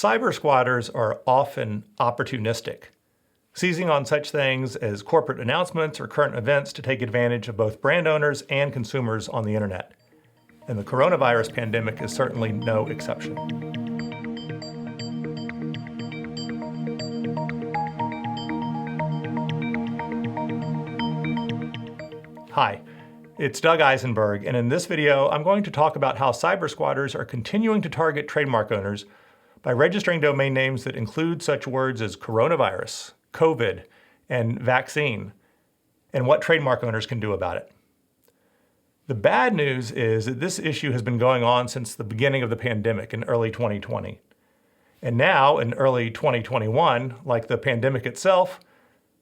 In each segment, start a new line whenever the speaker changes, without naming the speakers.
Cybersquatters are often opportunistic, seizing on such things as corporate announcements or current events to take advantage of both brand owners and consumers on the internet. And the coronavirus pandemic is certainly no exception. Hi, it's Doug Isenberg, and in this video, I'm going to talk about how cybersquatters are continuing to target trademark owners by registering domain names that include such words as coronavirus, COVID, and vaccine, and what trademark owners can do about it. The bad news is that this issue has been going on since the beginning of the pandemic in early 2020. And now, in early 2021, like the pandemic itself,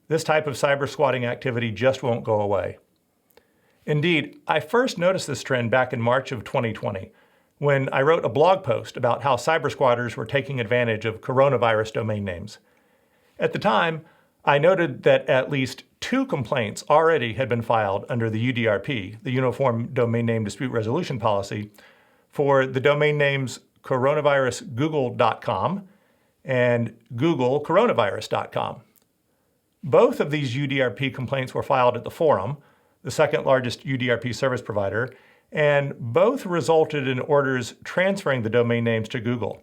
this type of cybersquatting activity just won't go away. Indeed, I first noticed this trend back in March of 2020, when I wrote a blog post about how cybersquatters were taking advantage of coronavirus domain names. At the time, I noted that at least 2 complaints already had been filed under the UDRP, the Uniform Domain Name Dispute Resolution Policy, for the domain names coronavirusgoogle.com and googlecoronavirus.com. Both of these UDRP complaints were filed at the Forum, the second largest UDRP service provider, and both resulted in orders transferring the domain names to Google.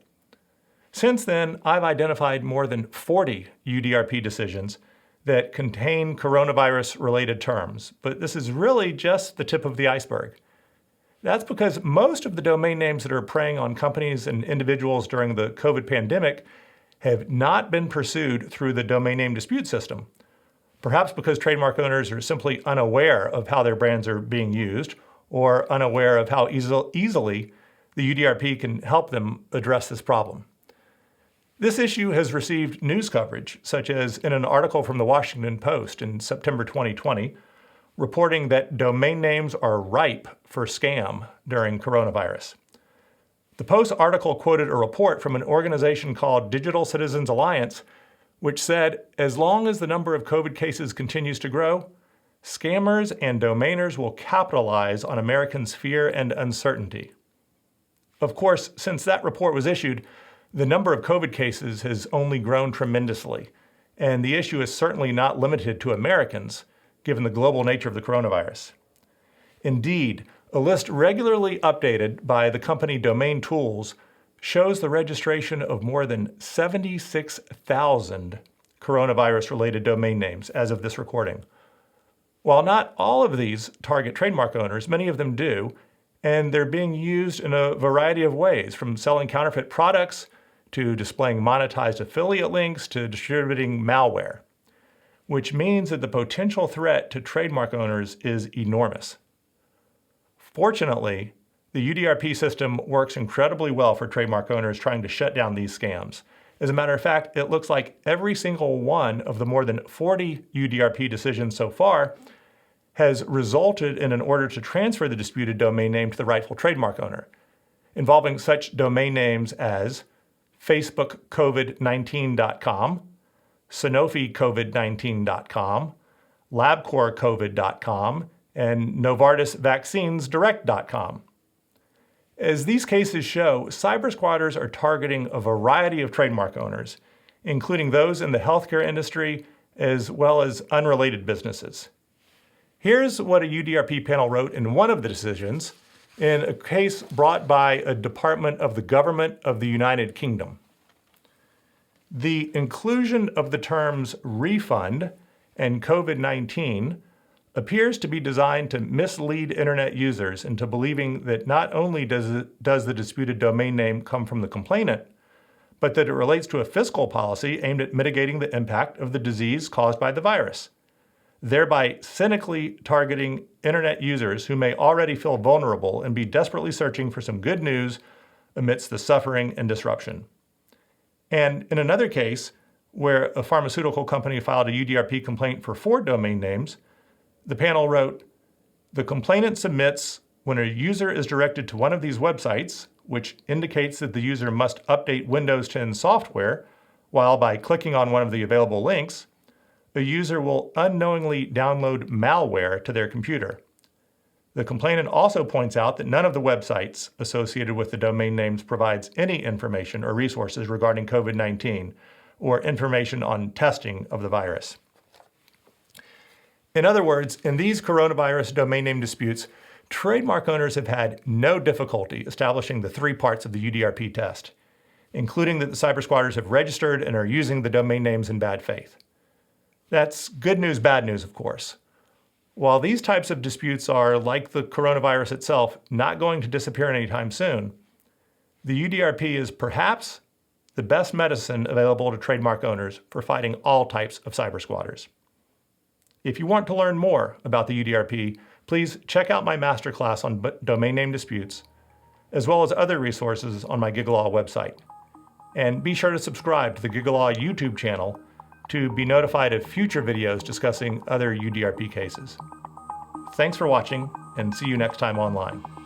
Since then, I've identified more than 40 UDRP decisions that contain coronavirus-related terms, but this is really just the tip of the iceberg. That's because most of the domain names that are preying on companies and individuals during the COVID pandemic have not been pursued through the domain name dispute system, perhaps because trademark owners are simply unaware of how their brands are being used, or unaware of how easily the UDRP can help them address this problem. This issue has received news coverage, such as in an article from the Washington Post in September 2020, reporting that domain names are ripe for scam during coronavirus. The Post article quoted a report from an organization called Digital Citizens Alliance, which said, as long as the number of COVID cases continues to grow, scammers and domainers will capitalize on Americans' fear and uncertainty. Of course, since that report was issued, the number of COVID cases has only grown tremendously, and the issue is certainly not limited to Americans, given the global nature of the coronavirus. Indeed, a list regularly updated by the company Domain Tools shows the registration of more than 76,000 coronavirus-related domain names as of this recording. While not all of these target trademark owners, many of them do, and they're being used in a variety of ways, from selling counterfeit products to displaying monetized affiliate links to distributing malware, which means that the potential threat to trademark owners is enormous. Fortunately, the UDRP system works incredibly well for trademark owners trying to shut down these scams. As a matter of fact, it looks like every single one of the more than 40 UDRP decisions so far has resulted in an order to transfer the disputed domain name to the rightful trademark owner, involving such domain names as facebookcovid19.com, sanoficovid19.com, labcorpcovid.com, and novartisvaccinesdirect.com. As these cases show, cybersquatters are targeting a variety of trademark owners, including those in the healthcare industry as well as unrelated businesses. Here's what a UDRP panel wrote in one of the decisions in a case brought by a department of the government of the United Kingdom. The inclusion of the terms refund and COVID-19 appears to be designed to mislead internet users into believing that not only does the disputed domain name come from the complainant, but that it relates to a fiscal policy aimed at mitigating the impact of the disease caused by the virus, thereby cynically targeting internet users who may already feel vulnerable and be desperately searching for some good news amidst the suffering and disruption. And in another case, where a pharmaceutical company filed a UDRP complaint for 4 domain names, the panel wrote, the complainant submits when a user is directed to one of these websites, which indicates that the user must update Windows 10 software, while by clicking on one of the available links, a user will unknowingly download malware to their computer. The complainant also points out that none of the websites associated with the domain names provides any information or resources regarding COVID-19 or information on testing of the virus. In other words, in these coronavirus domain name disputes, trademark owners have had no difficulty establishing the three parts of the UDRP test, including that the cybersquatters have registered and are using the domain names in bad faith. That's good news, bad news, of course. While these types of disputes are, like the coronavirus itself, not going to disappear anytime soon, the UDRP is perhaps the best medicine available to trademark owners for fighting all types of cybersquatters. If you want to learn more about the UDRP, please check out my masterclass on domain name disputes, as well as other resources on my GigaLaw website. And be sure to subscribe to the GigaLaw YouTube channel to be notified of future videos discussing other UDRP cases. Thanks for watching, and see you next time online.